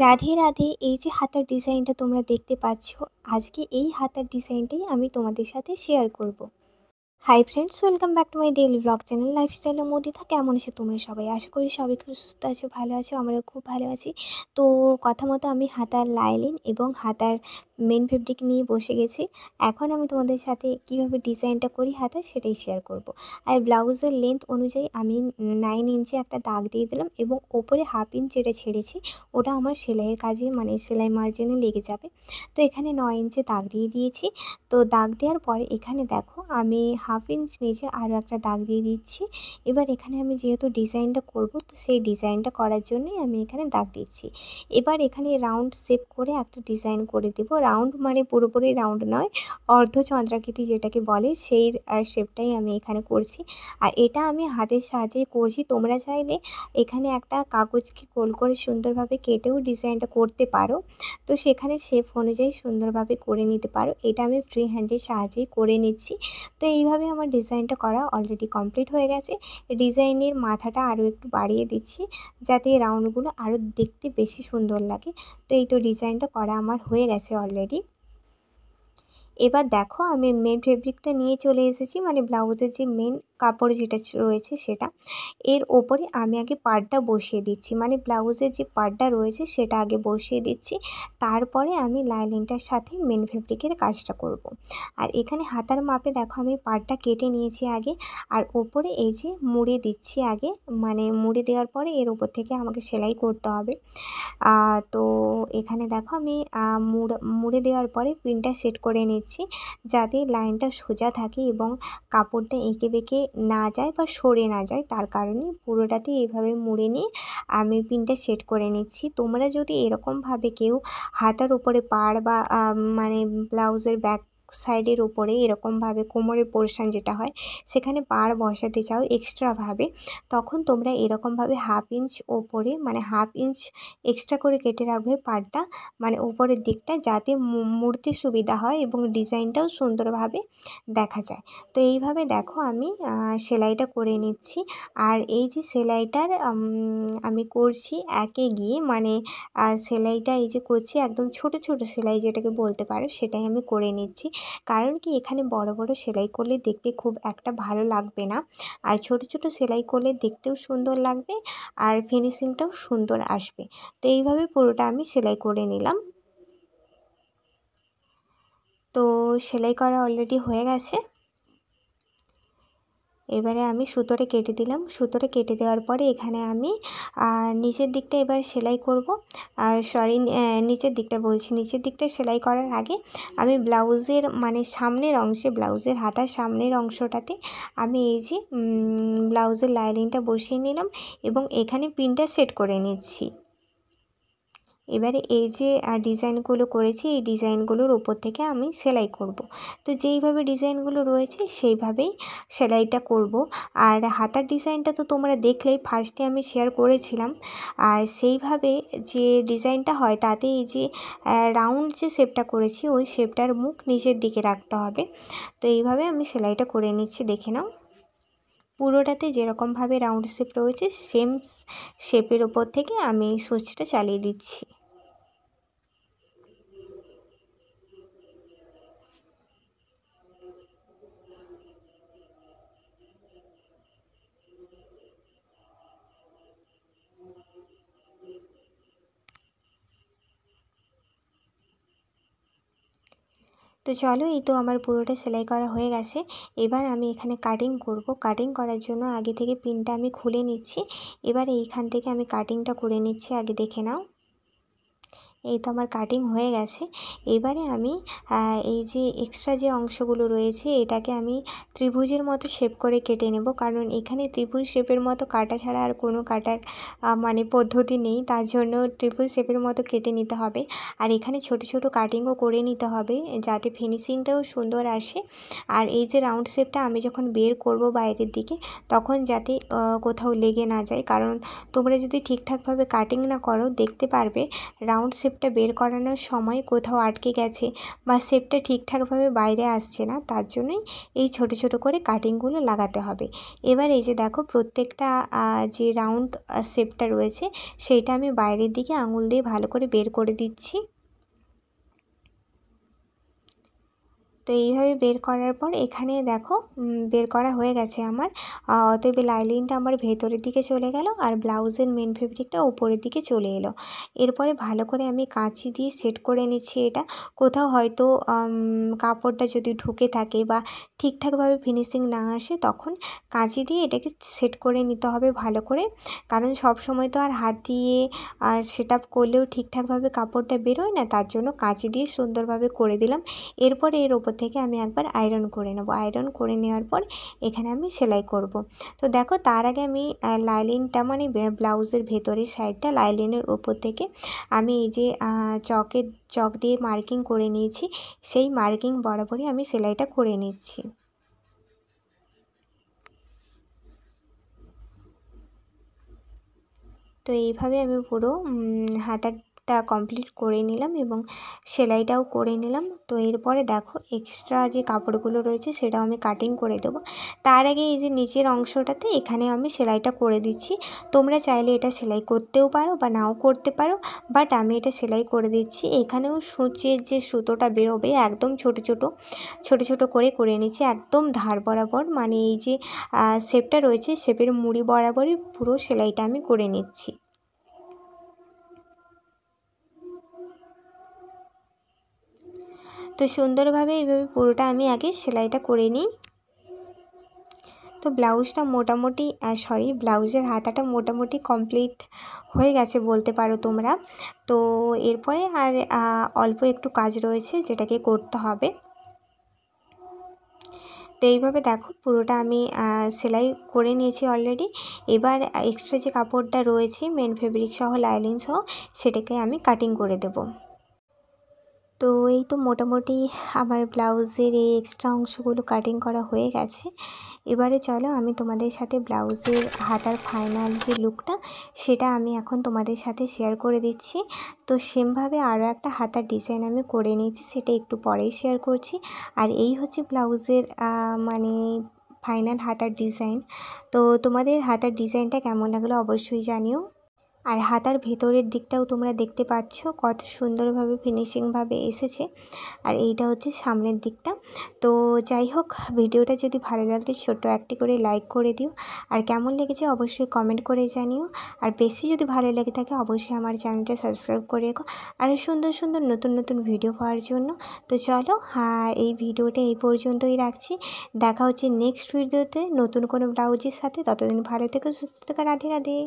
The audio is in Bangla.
রাধে রাধে। এই যে হাতার ডিজাইনটা তোমরা দেখতে পাচ্ছ, আজকে এই হাতার ডিজাইনটাই আমি তোমাদের সাথে শেয়ার করব। Hi friends, welcome back to my daily blog channel lifestyle ও মদিতা। কেমন আছো তোমরা সবাই? আশা করি সবাই খুব সুস্থ আছো, ভালো আছো। আমরাও খুব ভালো আছি। তো কথা মতো আমি হাতার লাইলিন এবং হাতার মেন ফেব্রিক নিয়ে বসে গেছি। এখন আমি তোমাদের সাথে কিভাবে ডিজাইনটা করি হাতার সেটাই শেয়ার করব। আর ব্লাউজের লেন্থ অনুযায়ী আমি 9 ইঞ্চি একটা দাগ দিয়ে দিলাম এবং ওপরে হাফ ইঞ্চ যেটা ছেড়েছি ওটা আমার সেলাইয়ের কাজে মানে সেলাই মার্জিনে লেগে যাবে। তো এখানে 9 ইঞ্চি দাগ দিয়ে দিয়েছি। তো দাগ দেওয়ার পরে এখানে দেখো আমি হাফ ইঞ্চ নিচে আরও একটা দাগ দিয়ে দিচ্ছি। এবার এখানে আমি যেহেতু ডিজাইনটা করব, তো সেই ডিজাইনটা করার জন্যই আমি এখানে দাগ দিচ্ছি। এবার এখানে রাউন্ড শেপ করে একটা ডিজাইন করে দেব। রাউন্ড মানে পুরোপুরি রাউন্ড নয়, অর্ধচন্দ্রাকৃতি যেটাকে বলে সেই শেপটাই আমি এখানে করছি। আর এটা আমি হাতের সাহায্যেই করছি। তোমরা চাইলে এখানে একটা কাগজকে গোল করে সুন্দরভাবে কেটেও ডিজাইনটা করতে পারো। তো সেখানে শেপ অনুযায়ী সুন্দরভাবে করে নিতে পারো। এটা আমি ফ্রি হ্যান্ডের সাহায্যেই করে নিচ্ছি। তো এইভাবে আমার ডিজাইনটা করা অলরেডি কমপ্লিট হয়ে গেছে। ডিজাইনের মাথাটা আরও একটু বাড়িয়ে দিচ্ছি যাতে রাউন্ডগুলো আরও দেখতে বেশি সুন্দর লাগে। তো এই তো ডিজাইনটা করা আমার হয়ে গেছে অলরেডি। এবার দেখো আমি মেন ফেব্রিকটা নিয়ে চলে এসেছি, মানে ব্লাউজের যে মেন কাপড় যেটা রয়েছে সেটা। এর ওপরে আমি আগে পাড়টা বসিয়ে দিচ্ছি, মানে ব্লাউজের যে পাড়টা রয়েছে সেটা আগে বসিয়ে দিচ্ছি। তারপরে আমি লাইনিংটার সাথে মেন ফেব্রিকের কাজটা করব। আর এখানে হাতার মাপে দেখো আমি পাড়টা কেটে নিয়েছি আগে। আর ওপরে এই যে মুড়ে দিচ্ছি আগে, মানে মুড়ে দেওয়ার পরে এর ওপর থেকে আমাকে সেলাই করতে হবে। তো এখানে দেখো আমি মুড়ে দেওয়ার পরে পিনটা সেট করে নিচ্ছি যাতে লাইনটা সোজা থাকে এবং কাপড়টা এঁকে বেঁকে না যায় বা সরে না যায়। তার কারণে পুরোটাতে এইভাবে মুড়ে নিয়ে আমি পিনটা সেট করে নিচ্ছি। তোমরা যদি এরকমভাবে কেউ হাতার উপরে পাড় বা মানে ব্লাউজের ব্যাক সাইডের উপরে এরকমভাবে কোমরের পোরশান যেটা হয় সেখানে পাড় বসাতে চাও এক্সট্রাভাবে, তখন তোমরা এরকমভাবে হাফ ইঞ্চ ওপরে মানে হাফ ইঞ্চ এক্সট্রা করে কেটে রাখবে পাড়টা, মানে উপরের দিকটা, যাতে মুড়তে সুবিধা হয় এবং ডিজাইনটাও সুন্দরভাবে দেখা যায়। তো এইভাবে দেখো আমি সেলাইটা করে নিচ্ছি। আর এই যে সেলাইটার আমি করছি একে গিয়ে, মানে সেলাইটা এই যে করছি একদম ছোট ছোট সেলাই যেটাকে বলতে পারো সেটাই আমি করে নিচ্ছি। কারণ কি এখানে বড় বড় সেলাই করলে দেখতে খুব একটা ভালো লাগবে না, আর ছোট ছোট সেলাই করলে দেখতেও সুন্দর লাগবে আর ফিনিশিংটাও সুন্দর আসবে। তো এইভাবে পুরোটা আমি সেলাই করে নিলাম। তো সেলাই করা অলরেডি হয়ে গেছে। এবারে আমি সুতোটা কেটে দিলাম। সুতোটা কেটে দেওয়ার পরে এখানে আমি নিচের দিকটা এবার সেলাই করব। নিচের দিকটা বলছি, নিচের দিকটা সেলাই করার আগে আমি ব্লাউজের মানে সামনের অংশে, ব্লাউজের হাতার সামনের অংশটাতে আমি এই যে ব্লাউজের লাইনিংটা বসিয়ে নিলাম এবং এখানে পিনটা সেট করে নিচ্ছি। এবারে এই যে ডিজাইনগুলো করেছি এই ডিজাইনগুলোর উপর থেকে আমি সেলাই করব। তো যেইভাবে ডিজাইনগুলো রয়েছে সেইভাবেই সেলাইটা করব। আর হাতার ডিজাইনটা তো তোমরা দেখলেই ফার্স্টে আমি শেয়ার করেছিলাম। আর সেইভাবে যে ডিজাইনটা হয় তাতে এই যে রাউন্ড যে শেপটা করেছি ওই শেপটার মুখ নিচের দিকে রাখতে হবে। তো এইভাবে আমি সেলাইটা করে নিচ্ছি, দেখে নাও। পুরোটাতে যেরকমভাবে রাউন্ড শেপ রয়েছে সেম শেপের ওপর থেকে আমি সুচটা চালিয়ে দিচ্ছি। তো চলো, এই তো আমার পুরোটা সেলাই করা হয়ে গেছে। এবার আমি এখানে কাটিং করব। কাটিং করার জন্য আগে থেকে পিনটা আমি খুলে নিচ্ছি। এবার এইখান থেকে আমি কাটিংটা করে নিচ্ছি, আগে দেখে নাও। এই তো আমার কাটিং হয়ে গেছে। এবারে আমি এই যে এক্সট্রা যে অংশগুলো রয়েছে এটাকে আমি ত্রিভুজের মতো শেপ করে কেটে নেব, কারণ এখানে ত্রিভুজ শেপের মতো কাটা ছাড়া আর কোনো কাটার মানে পদ্ধতি নেই, তার জন্য ত্রিভুজ শেপের মতো কেটে নিতে হবে। আর এখানে ছোট ছোট কাটিংও করে নিতে হবে যাতে ফিনিশিংটাও সুন্দর আসে। আর এই যে রাউন্ড শেপটা আমি যখন বের করব বাইরের দিকে তখন যাতে কোথাও লেগে না যায়, কারণ তোমরা যদি ঠিকঠাকভাবে কাটিং না করো দেখতে পারবে রাউন্ড শেপ শেপটা বের করানোর সময় কোথাও আটকে গেছে বা শেপটা ঠিকঠাকভাবে বাইরে আসছে না, তার জন্যই এই ছোট ছোট করে কাটিংগুলো লাগাতে হবে। এবার এই যে দেখো প্রত্যেকটা যে রাউন্ড শেপটা রয়েছে সেইটা আমি বাইরের দিকে আঙুল দিয়ে ভালো করে বের করে দিচ্ছি। তো এইভাবে বের করার পর এখানে দেখো বের করা হয়ে গেছে আমার। অতএব লাইলিনটা আমার ভেতরের দিকে চলে গেল আর ব্লাউজের মেন ফেব্রিকটা উপরের দিকে চলে এলো। এরপরে ভালো করে আমি কাঁচি দিয়ে সেট করে নিচ্ছি এটা। কোথাও হয়তো কাপড়টা যদি ঢুকে থাকে বা ঠিকঠাকভাবে ফিনিশিং না আসে, তখন কাঁচি দিয়ে এটাকে সেট করে নিতে হবে ভালো করে। কারণ সব সময় তো আর হাত দিয়ে সেট আপ করলেও ঠিকঠাকভাবে কাপড়টা বেরোয় না, তার জন্য কাঁচি দিয়ে সুন্দরভাবে করে দিলাম। এরপরে এর ওপর থেকে আমি একবার আয়রন করে নেব। আয়রন করে নেওয়ার পর এখানে আমি সেলাই করব। তো দেখো তার আগে আমি লাইলিনটা মানে ব্লাউজের ভেতরের সাইডটা লাইলিনের ওপর থেকে আমি এই যে চক দিয়ে মার্কিং করে নিয়েছি, সেই মার্কিং বরাবরই আমি সেলাইটা করে নিচ্ছি। তো এইভাবে আমি পুরো হাতাটা কমপ্লিট করে নিলাম এবং সেলাইটাও করে নিলাম। তো এরপরে দেখো এক্সট্রা যে কাপড়গুলো রয়েছে সেটাও আমি কাটিং করে দেবো। তার আগে এই যে নিচের অংশটাতে এখানে আমি সেলাইটা করে দিচ্ছি। তোমরা চাইলে এটা সেলাই করতেও পারো বা নাও করতে পারো, বাট আমি এটা সেলাই করে দিচ্ছি। এখানেও সূচের যে সুতোটা বেরোবে একদম ছোট ছোট করে নিচ্ছি, একদম ধার বরাবর, মানে এই যে শেপটা রয়েছে শেপের মুড়ি বরাবরই পুরো সেলাইটা আমি করে নিচ্ছি। তো সুন্দরভাবে এইভাবে পুরোটা আমি আগে সেলাইটা করে নিই। তো ব্লাউজটা মোটামুটি ব্লাউজের হাতাটা মোটামুটি কমপ্লিট হয়ে গেছে বলতে পারো তোমরা। তো এরপরে আর অল্প একটু কাজ রয়েছে যেটাকে করতে হবে। তো এইভাবে দেখো পুরোটা আমি সেলাই করে নিয়েছি অলরেডি। এবার এক্সট্রা যে কাপড়টা রয়েছে মেন ফেব্রিক সহ লাইনিং সহ সেটাকে আমি কাটিং করে দেব। তো এই তো মোটামুটি আমার ব্লাউজের এই এক্সট্রা অংশগুলো কাটিং করা হয়ে গেছে। এবারে চলো আমি তোমাদের সাথে ব্লাউজের হাতার ফাইনাল যে লুকটা সেটা আমি এখন তোমাদের সাথে শেয়ার করে দিচ্ছি। তো সেমভাবে আরও একটা হাতার ডিজাইন আমি করে নিয়েছি, সেটা একটু পরেই শেয়ার করছি। আর এই হচ্ছে ব্লাউজের মানে ফাইনাল হাতার ডিজাইন। তো তোমাদের হাতার ডিজাইনটা কেমন লাগলো অবশ্যই জানিও। আর হাতার ভেতরের দিকটাও তোমরা দেখতে পাচ্ছ কত সুন্দরভাবে ফিনিশিংভাবে এসেছে। আর এইটা হচ্ছে সামনের দিকটা। তো যাই হোক, ভিডিওটা যদি ভালো লাগে ছোট্ট একটি করে লাইক করে দিও। আর কেমন লেগেছে অবশ্যই কমেন্ট করে জানিও। আর বেশি যদি ভালো লেগে থাকে অবশ্যই আমার চ্যানেলটা সাবস্ক্রাইব করে রেখো আরও সুন্দর নতুন ভিডিও পাওয়ার জন্য। তো চলো এই ভিডিওটা এই পর্যন্তই রাখছি। দেখা হচ্ছে নেক্সট ভিডিওতে নতুন কোনো ব্লাউজের সাথে। ততদিন ভালো থেকো, সুস্থ থেকো, রাধে রাধে।